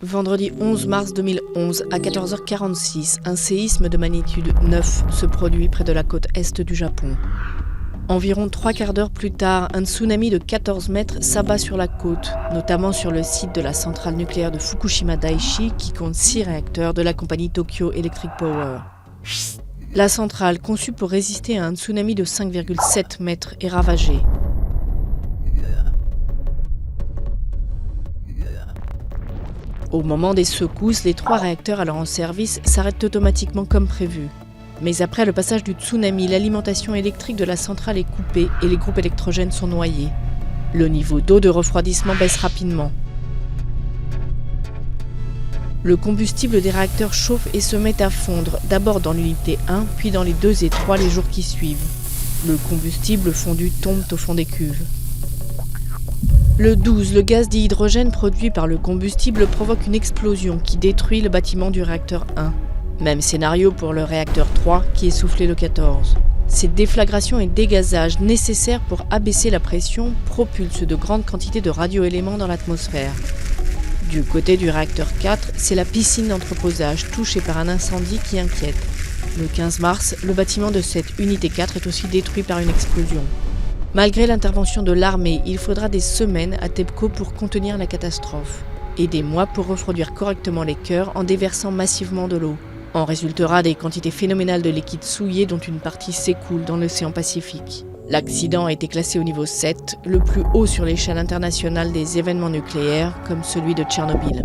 Vendredi 11 mars 2011, à 14h46, un séisme de magnitude 9 se produit près de la côte est du Japon. Environ 3/4 d'heure plus tard, un tsunami de 14 mètres s'abat sur la côte, notamment sur le site de la centrale nucléaire de Fukushima Daiichi qui compte 6 réacteurs de la compagnie Tokyo Electric Power. La centrale, conçue pour résister à un tsunami de 5,7 mètres, est ravagée. Au moment des secousses, les 3 réacteurs alors en service s'arrêtent automatiquement comme prévu. Mais après le passage du tsunami, l'alimentation électrique de la centrale est coupée et les groupes électrogènes sont noyés. Le niveau d'eau de refroidissement baisse rapidement. Le combustible des réacteurs chauffe et se met à fondre, d'abord dans l'unité 1, puis dans les 2 et 3 les jours qui suivent. Le combustible fondu tombe au fond des cuves. Le 12, le gaz dihydrogène produit par le combustible provoque une explosion qui détruit le bâtiment du réacteur 1. Même scénario pour le réacteur 3 qui est soufflé le 14. Ces déflagrations et dégazage nécessaires pour abaisser la pression propulsent de grandes quantités de radioéléments dans l'atmosphère. Du côté du réacteur 4, c'est la piscine d'entreposage touchée par un incendie qui inquiète. Le 15 mars, le bâtiment de cette unité 4 est aussi détruit par une explosion. Malgré l'intervention de l'armée, il faudra des semaines à TEPCO pour contenir la catastrophe et des mois pour refroidir correctement les cœurs en déversant massivement de l'eau. En résultera des quantités phénoménales de liquide souillé dont une partie s'écoule dans l'océan Pacifique. L'accident a été classé au niveau 7, le plus haut sur l'échelle internationale des événements nucléaires comme celui de Tchernobyl.